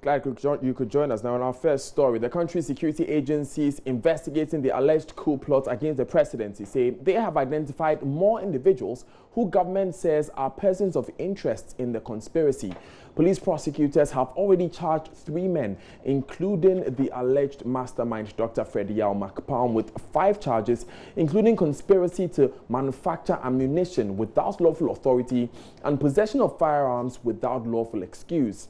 Glad you could join us now on our first story. The country's security agencies investigating the alleged coup plot against the presidency say they have identified more individuals who government says are persons of interest in the conspiracy. Police prosecutors have already charged 3 men, including the alleged mastermind Dr. Fred Yao Macpalm, with 5 charges, including conspiracy to manufacture ammunition without lawful authority and possession of firearms without lawful excuse.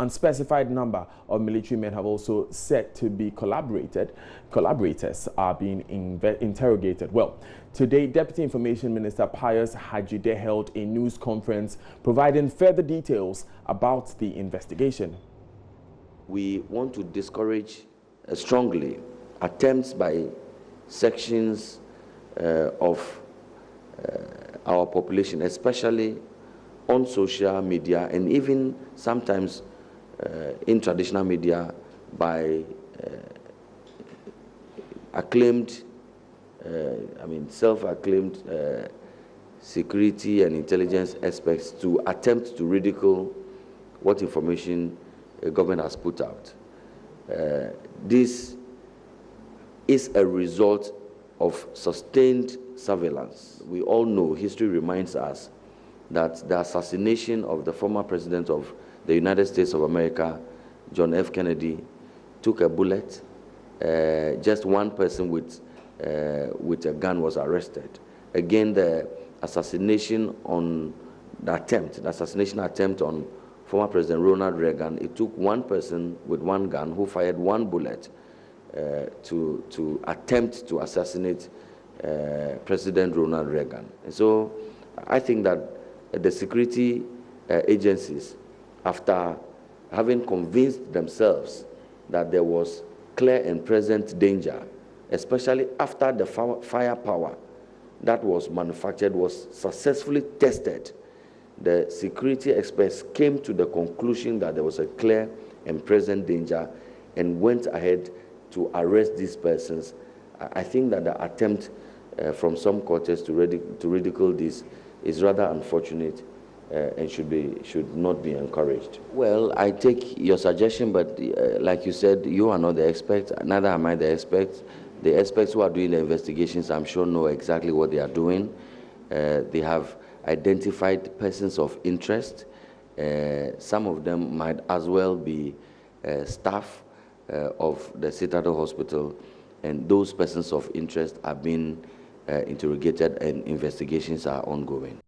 Unspecified number of military men have also said to be collaborators are being interrogated. Well, today, Deputy Information Minister Pius Hajide held a news conference providing further details about the investigation. We want to discourage strongly attempts by sections of our population, especially on social media and even sometimes in traditional media, by self-acclaimed security and intelligence experts to attempt to ridicule what information a government has put out. This is a result of sustained surveillance. We all know, history reminds us, that the assassination of the former president of the United States of America, John F. Kennedy, took a bullet. Just one person with a gun was arrested. Again, the assassination attempt on former President Ronald Reagan, it took one person with one gun who fired one bullet to attempt to assassinate President Ronald Reagan. And so I think that the security agencies, after having convinced themselves that there was clear and present danger, especially after the firepower that was manufactured was successfully tested, the security experts came to the conclusion that there was a clear and present danger and went ahead to arrest these persons. I think that the attempt from some quarters to ridicule this is rather unfortunate and should not be encouraged. Well, I take your suggestion, but like you said, you are not the expert, neither am I the expert. The experts who are doing the investigations, I'm sure, know exactly what they are doing. They have identified persons of interest. Some of them might as well be staff of the Citadel Hospital, and those persons of interest are being interrogated and investigations are ongoing.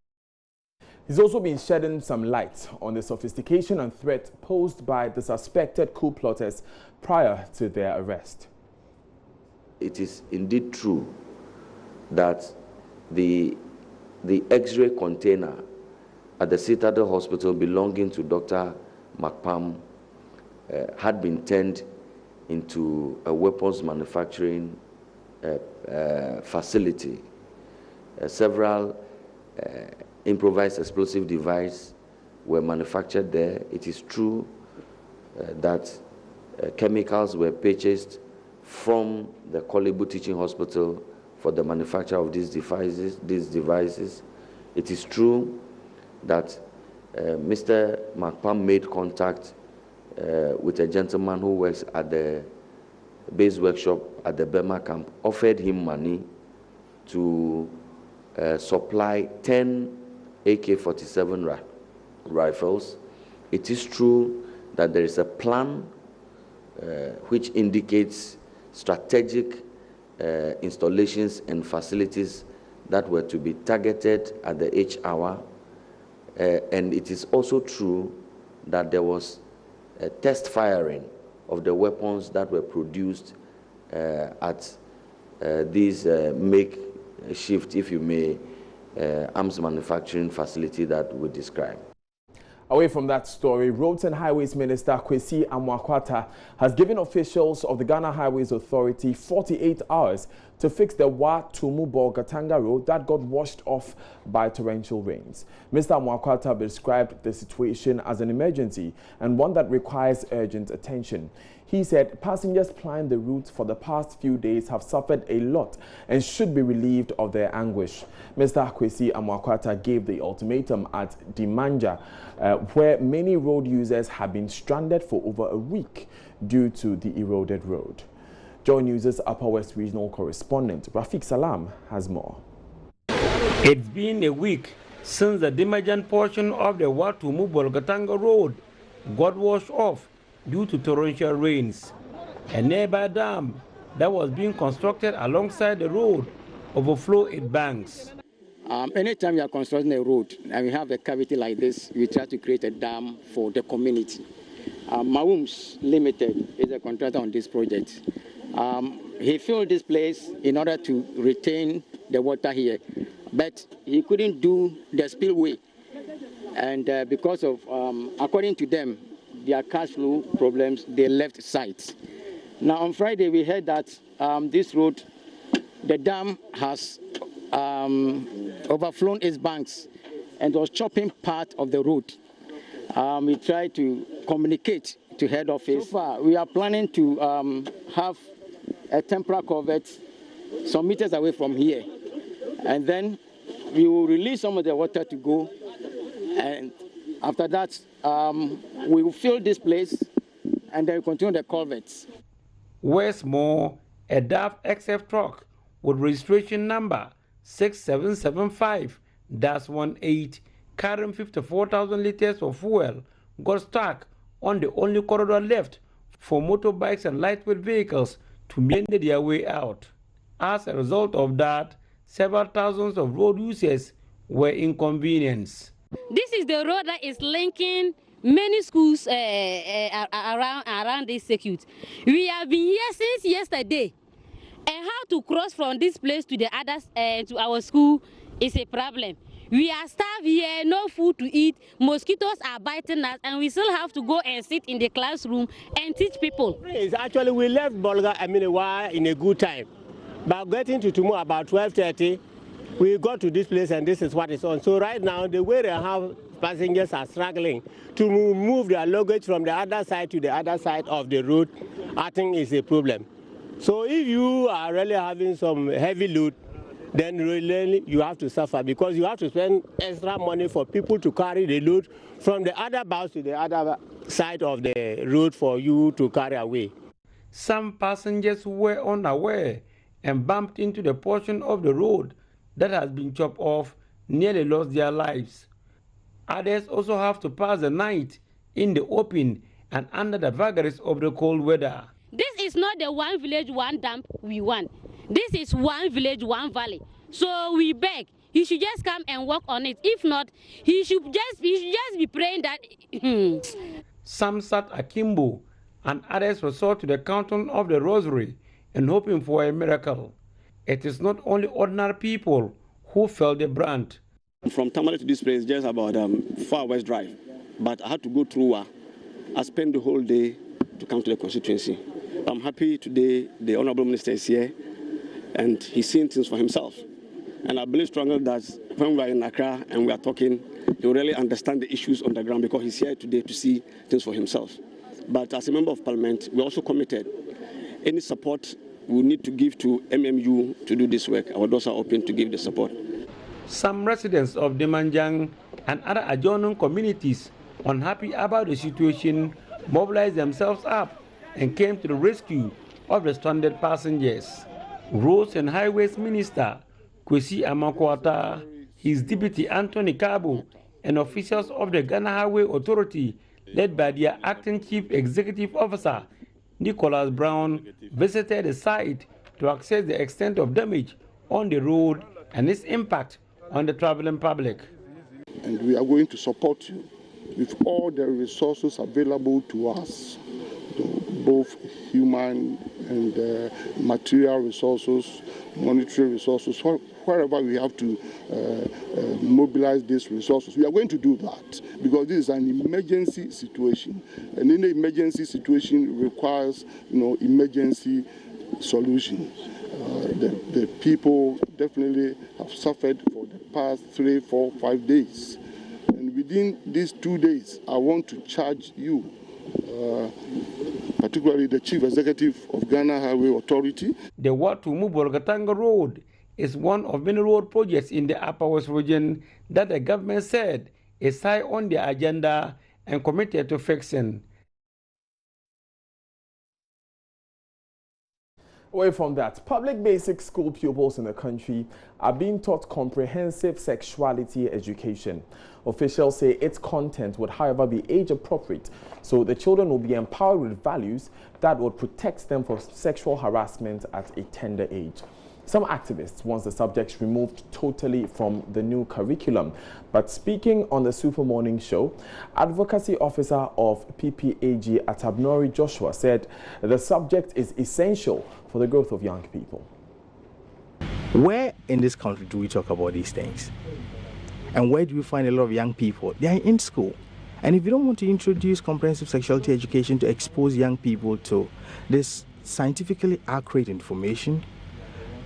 He's also been shedding some light on the sophistication and threat posed by the suspected coup plotters prior to their arrest. It is indeed true that the X-ray container at the Citadel Hospital belonging to Dr. Macpalm had been turned into a weapons manufacturing facility. Several improvised explosive devices were manufactured there. It is true that chemicals were purchased from the Kolebu Teaching Hospital for the manufacture of these devices. It is true that Mr. Macpalm made contact with a gentleman who works at the base workshop at the Burma camp, offered him money to supply 10 AK-47 rifles. It is true that there is a plan which indicates strategic installations and facilities that were to be targeted at the H hour. And it is also true that there was a test firing of the weapons that were produced at these makeshift, if you may, arms manufacturing facility that we describe. Away from that story, Roads and Highways Minister Kwesi Amwakwata has given officials of the Ghana Highways Authority 48 hours to fix the Wa-Tumu-Bolgatanga road that got washed off by torrential rains. Mr. Amoakwata described the situation as an emergency and one that requires urgent attention. He said passengers plying the route for the past few days have suffered a lot and should be relieved of their anguish. Mr. Kwesi Amoakwata gave the ultimatum at Dimanja, where many road users have been stranded for over a week due to the eroded road. JoyNews' Upper West Regional Correspondent Rafiq Salam has more. It's been a week since the Dimajan portion of the Wa-Tumu-Bolgatanga road got washed off due to torrential rains. A nearby dam that was being constructed alongside the road overflowed its banks. Anytime you are constructing a road and we have a cavity like this, we try to create a dam for the community. Mawums Limited is a contractor on this project. He filled this place in order to retain the water here, but he couldn't do the spillway. And because of, according to them, their cash flow problems, they left site. Now on Friday, we heard that this road, the dam has overflown its banks and was chopping part of the road. We tried to communicate to head office. So far, we are planning to have a temporary culvert some meters away from here. And then we will release some of the water to go. And after that, we will fill this place and then continue the culverts. Westmore, a DAF XF truck with registration number 6775-18 carrying 54,000 liters of fuel got stuck on the only corridor left for motorbikes and lightweight vehicles to make their way out. As a result of that, several thousands of road users were inconvenienced. This is the road that is linking many schools around this circuit. We have been here since yesterday, and how to cross from this place to the others to our school is a problem. We are starved here, no food to eat, mosquitoes are biting us, and we still have to go and sit in the classroom and teach people. Actually, we left Bolga in a good time, but getting to Tumu about 12:30, we got to this place and this is what is on. So right now, the way they have passengers are struggling to move their luggage from the other side to the other side of the road, I think is a problem. So if you are really having some heavy load, then really you have to suffer because you have to spend extra money for people to carry the load from the other bus to the other side of the road for you to carry away. Some passengers were unaware and bumped into the portion of the road that has been chopped off, nearly lost their lives. Others also have to pass the night in the open and under the vagaries of the cold weather. This is not the one village, one dump we want. This is one village, one valley. So we beg, he should just come and work on it. If not, he should just be praying that. Some sat akimbo and others resort to the counting of the rosary and hoping for a miracle. It is not only ordinary people who felt the brunt. From Tamale to this place, just about Far West Drive. But I had to go through. I spent the whole day to come to the constituency. I'm happy today the Honorable Minister is here and he's seeing things for himself. And I believe strongly that when we are in Accra and we are talking, he will really understand the issues on the ground because he's here today to see things for himself. But as a member of parliament, we're also committed. Any support we need to give to MMU to do this work, our doors are open to give the support. Some residents of Dimanjang and other adjoining communities, unhappy about the situation, mobilized themselves up and came to the rescue of the stranded passengers. Roads and Highways Minister Kwesi Amoakwata, his deputy Anthony Kabo, and officials of the Ghana Highway Authority, led by their acting chief executive officer, Nicholas Brown, visited the site to assess the extent of damage on the road and its impact on the traveling public. And we are going to support you with all the resources available to us, both human and material resources, monetary resources, wherever we have to mobilize these resources. We are going to do that because this is an emergency situation, and in an emergency situation requires, emergency solution. The people definitely have suffered for the past 3, 4, 5 days. And within these 2 days, I want to charge you, particularly the Chief Executive of Ghana Highway Authority. The Watumu-Bolgatanga Road is one of many road projects in the Upper West region that the government said is high on their agenda and committed to fixing. Away from that, public basic school pupils in the country are being taught comprehensive sexuality education. Officials say its content would, however, be age appropriate, so the children will be empowered with values that would protect them from sexual harassment at a tender age. Some activists want the subjects removed totally from the new curriculum. But speaking on the Super Morning Show, Advocacy Officer of PPAG Atabnori Joshua said the subject is essential for the growth of young people. Where in this country do we talk about these things? And where do we find a lot of young people? They are in school. And if you don't want to introduce comprehensive sexuality education to expose young people to this scientifically accurate information,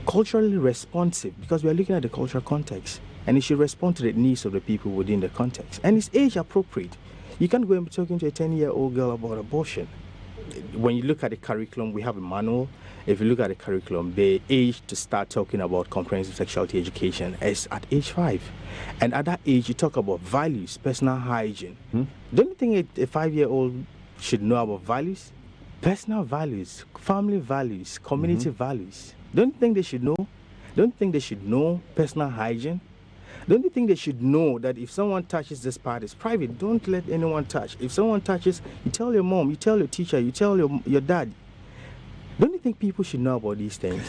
culturally responsive, because we are looking at the cultural context, and it should respond to the needs of the people within the context. And it's age appropriate. You can't go and be talking to a 10-year-old girl about abortion. When you look at the curriculum, we have a manual. If you look at the curriculum, the age to start talking about comprehensive sexuality education is at age 5. And at that age, you talk about values, personal hygiene. Don't you think a 5-year-old should know about values? Personal values, family values, community values. Don't you think they should know? Don't you think they should know personal hygiene? Don't you think they should know that if someone touches this part, it's private, don't let anyone touch. If someone touches, you tell your mom, you tell your teacher, you tell your dad. Don't you think people should know about these things?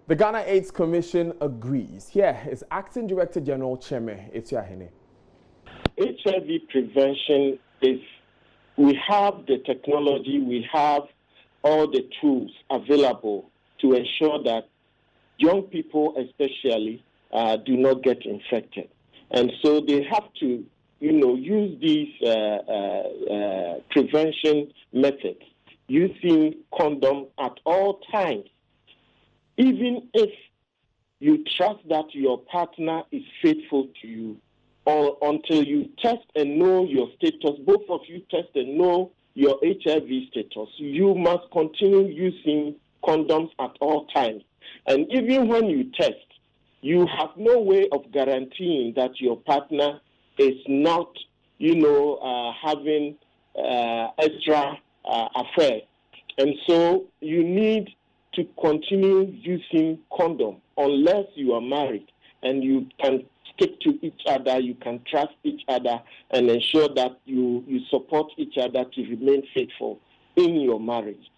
The Ghana AIDS Commission agrees. Here is Acting Director General Cheme Etiahene. HIV prevention is, we have the technology, we have all the tools available to ensure that young people especially do not get infected. And so they have to, use these prevention methods, using condom at all times. Even if you trust that your partner is faithful to you, or until you test and know your status, both of you test and know your HIV status, you must continue using condoms at all times. And even when you test, you have no way of guaranteeing that your partner is not, having extra affair. And so you need to continue using condom unless you are married and you can stick to each other, you can trust each other and ensure that you support each other to remain faithful in your marriage.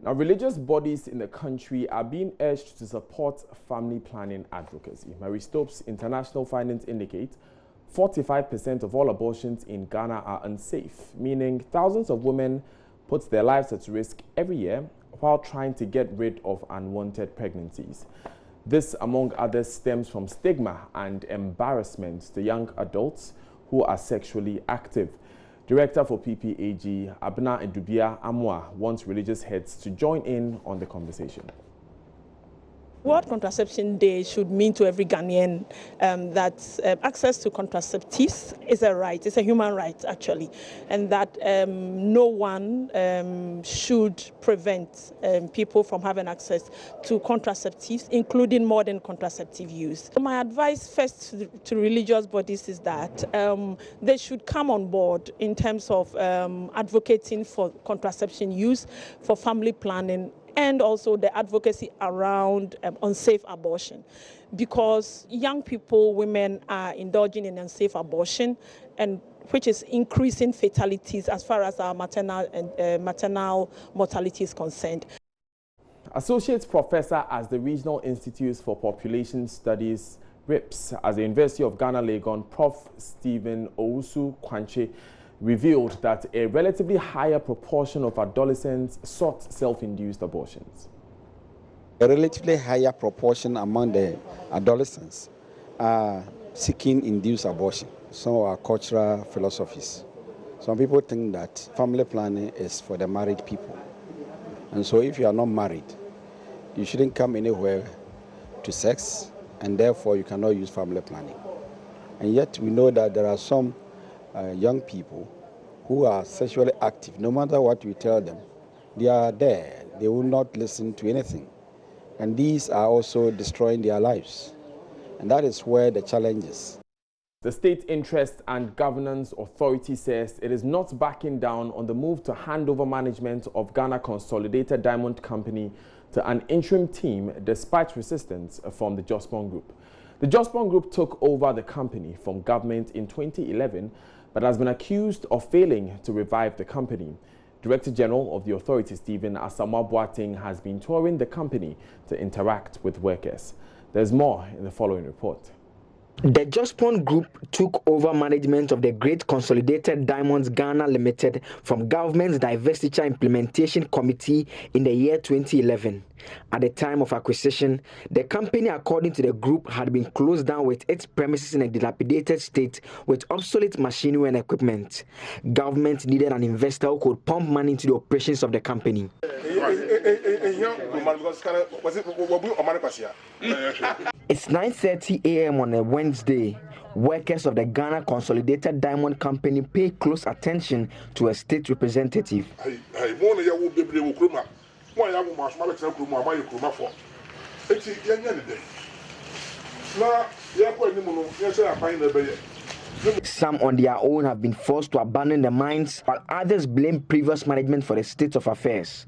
Now, religious bodies in the country are being urged to support family planning advocacy. Mary Stopes' international findings indicate 45% of all abortions in Ghana are unsafe, meaning thousands of women put their lives at risk every year while trying to get rid of unwanted pregnancies. This, among others, stems from stigma and embarrassment to young adults who are sexually active. Director for PPAG, Abna Edubia Amwa, wants religious heads to join in on the conversation. World Contraception Day should mean to every Ghanaian that access to contraceptives is a right, it's a human right actually, and that no one should prevent people from having access to contraceptives, including modern contraceptive use. So my advice first to religious bodies is that they should come on board in terms of advocating for contraception use, for family planning, and also the advocacy around unsafe abortion, because young people, women are indulging in unsafe abortion, and which is increasing fatalities as far as our maternal and maternal mortality is concerned. Associate Professor at the Regional Institute for Population Studies, RIPS, at the University of Ghana, Legon, Prof. Stephen Owusu Kwanche, revealed that a relatively higher proportion of adolescents sought self-induced abortions. A relatively higher proportion among the adolescents are seeking induced abortion. Some of our cultural philosophies. Some people think that family planning is for the married people. And so if you are not married, you shouldn't come anywhere to sex, and therefore you cannot use family planning. And yet we know that there are some young people who are sexually active. No matter what we tell them, they are there. They will not listen to anything. And these are also destroying their lives. And that is where the challenge is. The State Interest and Governance Authority says it is not backing down on the move to hand over management of Ghana Consolidated Diamond Company to an interim team despite resistance from the Jospon Group. The Jospon Group took over the company from government in 2011 but has been accused of failing to revive the company. Director General of the authority, Stephen Asamoah Boateng, has been touring the company to interact with workers. There's more in the following report. The Jospon Group took over management of the Great Consolidated Diamonds Ghana Limited from Government's Divestiture Implementation Committee in the year 2011. At the time of acquisition, the company, according to the group, had been closed down with its premises in a dilapidated state with obsolete machinery and equipment. Government needed an investor who could pump money into the operations of the company. It's 9:30 a.m. on a Wednesday. Workers of the Ghana Consolidated Diamond Company pay close attention to a state representative. Some on their own have been forced to abandon the mines, while others blame previous management for the state of affairs.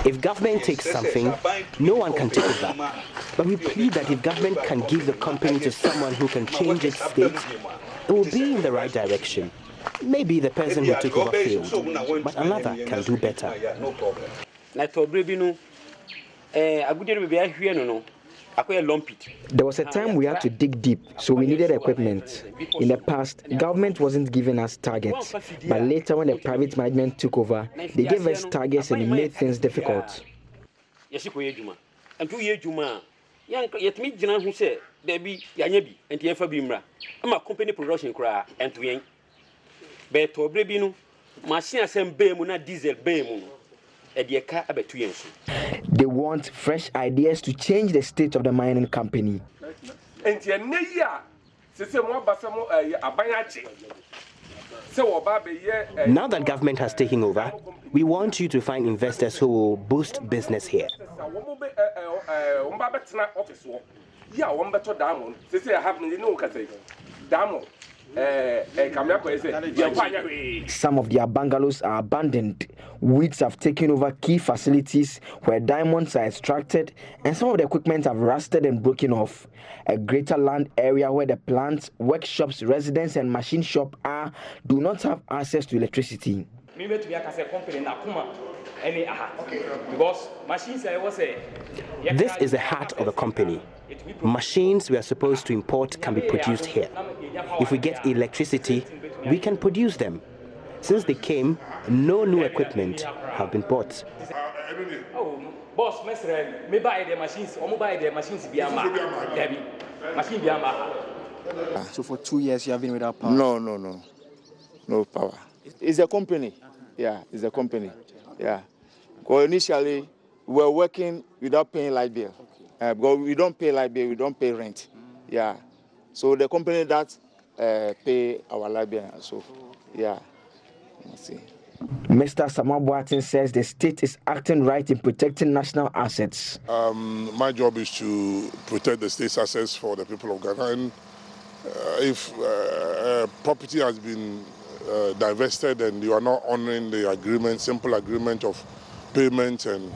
If government takes something, no one can take it back. But we plead that if government can give the company to someone who can change its state, it will be in the right direction. Maybe the person who took over failed, but another can do better. There was a time we had to dig deep, so we needed equipment. In the past, government wasn't giving us targets, but later when the private management took over, they gave us targets and it made things difficult. They want fresh ideas to change the state of the mining company. Now that government has taken over, we want you to find investors who will boost business here. Some of their bungalows are abandoned. Weeds have taken over key facilities where diamonds are extracted, and some of the equipment have rusted and broken off. A greater land area where the plants, workshops, residence, and machine shop are do not have access to electricity. This is the heart of the company. Machines we are supposed to import can be produced here. If we get electricity, we can produce them. Since they came, no new equipment have been bought. So for 2 years you have been without power? No power. It's a company. Yeah, it's a company. Yeah. Because initially we were working without paying light bill. Because we don't pay light bill, we don't pay rent. Yeah. So the company that pay our light bill. So yeah. Let's see. Mr. Asamoah Boateng says the state is acting right in protecting national assets. My job is to protect the state's assets for the people of Ghana. And if property has been divested and you are not honoring the agreement, simple agreement of payment and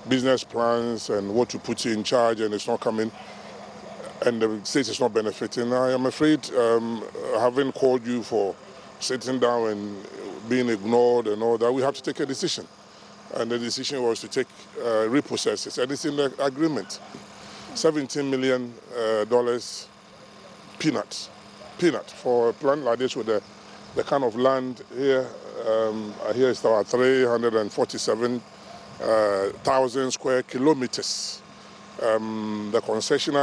business plans and what to put you in charge, and it's not coming, and the state is not benefiting, I am afraid, having called you for sitting down and being ignored and all that, we have to take a decision. And the decision was to take repossess it, and it's in the agreement. $17 million peanuts. For a plant like this with the kind of land here, here is about 347,000 square kilometers. The concession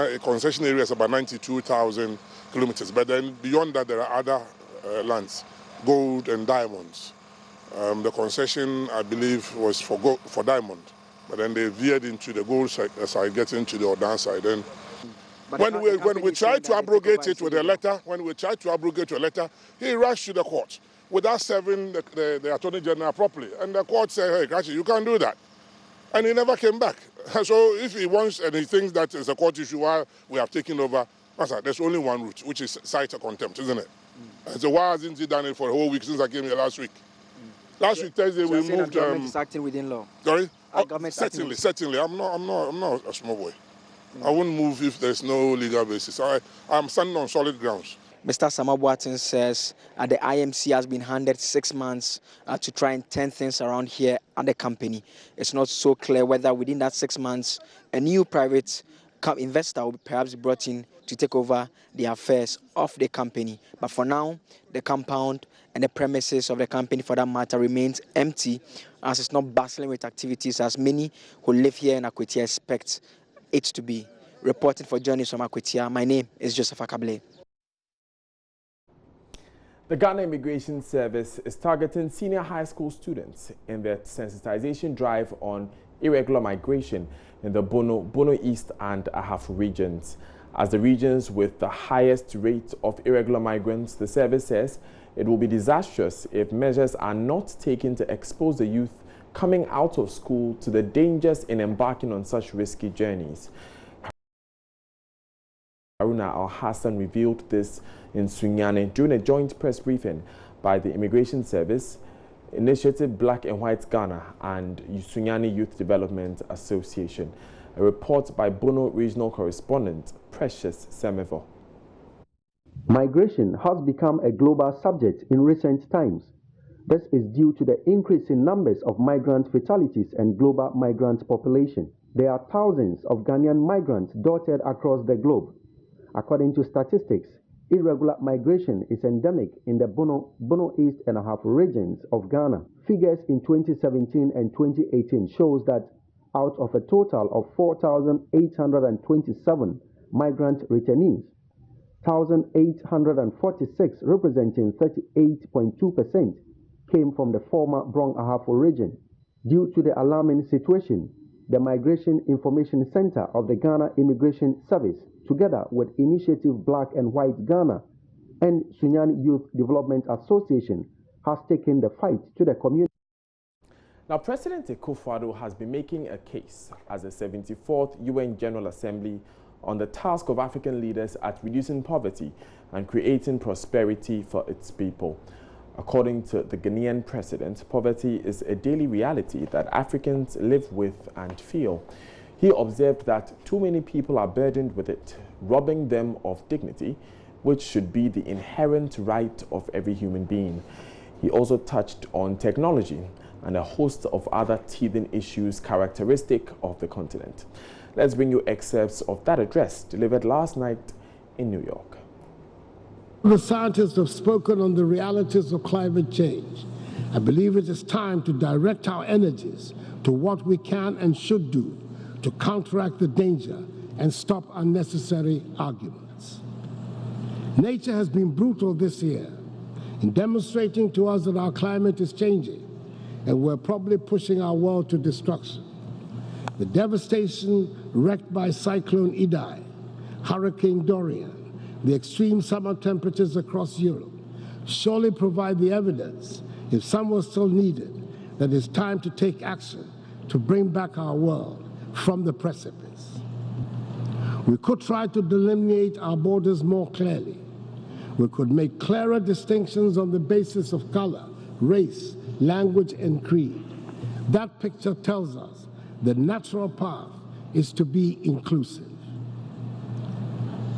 area is about 92,000 kilometers. But then beyond that, there are other lands, gold and diamonds. The concession, I believe, was for diamond, but then they veered into the gold side, getting into the Odan side. And when we tried to abrogate it with a letter, he rushed to the court without serving the Attorney General properly. And the court said, hey, actually, you can't do that. And he never came back. So if he wants and he thinks that it's a court issue while we have taken over, there's only one route, which is cite a contempt, isn't it? So why hasn't he done it for a whole week since I came here last week? Last week, Thursday, we moved. Government is acting within law. Sorry? Certainly. I'm not a small boy. I wouldn't move if there's no legal basis. I'm standing on solid grounds. Mr. Samabuatin says the IMC has been handed 6 months to try and turn things around here at the company. It's not so clear whether within that 6 months a new private investor will perhaps be brought in to take over the affairs of the company. But for now, the compound and the premises of the company, for that matter, remains empty, as it's not bustling with activities as many who live here in Akwetia expect it to be. Reporting for JoyNews from Akwetia, my name is Joseph Akable. The Ghana Immigration Service is targeting senior high school students in their sensitization drive on irregular migration in the Bono East and Ahafo regions. As the regions with the highest rate of irregular migrants, the service says it will be disastrous if measures are not taken to expose the youth coming out of school to the dangers in embarking on such risky journeys. Haruna Al-Hassan revealed this in Sunyani during a joint press briefing by the Immigration Service, Initiative Black and White Ghana and Sunyani Youth Development Association. A report by Bono Regional Correspondent Precious Semevo. Migration has become a global subject in recent times. This is due to the increase in numbers of migrant fatalities and global migrant population. There are thousands of Ghanaian migrants dotted across the globe. According to statistics, irregular migration is endemic in the Bono East and Ahafo regions of Ghana. Figures in 2017 and 2018 shows that out of a total of 4,827 migrant returnees, 1,846, representing 38.2%, came from the former Brong Ahafo region. Due to the alarming situation, the Migration Information Center of the Ghana Immigration Service, together with Initiative Black and White Ghana and Sunyani Youth Development Association, has taken the fight to the community. Now, President Akufo-Addo has been making a case as the 74th UN General Assembly on the task of African leaders at reducing poverty and creating prosperity for its people. According to the Ghanaian president, poverty is a daily reality that Africans live with and feel. He observed that too many people are burdened with it, robbing them of dignity, which should be the inherent right of every human being. He also touched on technology and a host of other teething issues characteristic of the continent. Let's bring you excerpts of that address delivered last night in New York. The scientists have spoken on the realities of climate change. I believe it is time to direct our energies to what we can and should do to counteract the danger and stop unnecessary arguments. Nature has been brutal this year in demonstrating to us that our climate is changing and we're probably pushing our world to destruction. The devastation wreaked by Cyclone Idai, Hurricane Dorian, the extreme summer temperatures across Europe surely provide the evidence, if some was still needed, that it's time to take action to bring back our world from the precipice. We could try to delineate our borders more clearly. We could make clearer distinctions on the basis of color, race, language, and creed. That picture tells us the natural path is to be inclusive.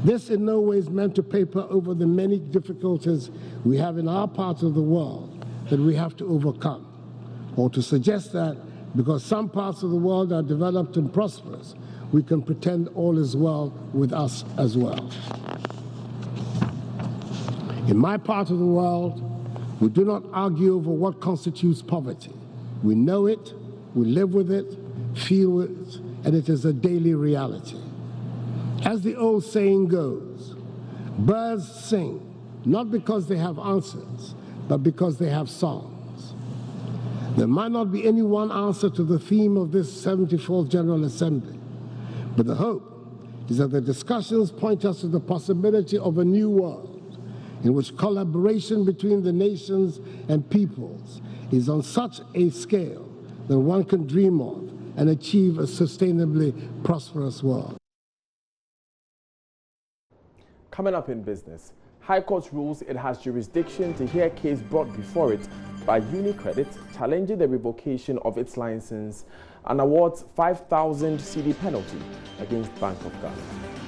This in no way is meant to paper over the many difficulties we have in our parts of the world that we have to overcome, or to suggest that because some parts of the world are developed and prosperous, we can pretend all is well with us as well. In my part of the world, we do not argue over what constitutes poverty. We know it, we live with it, feel it, and it is a daily reality. As the old saying goes, birds sing, not because they have answers, but because they have songs. There might not be any one answer to the theme of this 74th General Assembly, but the hope is that the discussions point us to the possibility of a new world in which collaboration between the nations and peoples is on such a scale that one can dream of and achieve a sustainably prosperous world. Coming up in business, High Court rules it has jurisdiction to hear a case brought before it by UniCredit challenging the revocation of its license and awards 5,000 cedi penalty against Bank of Ghana.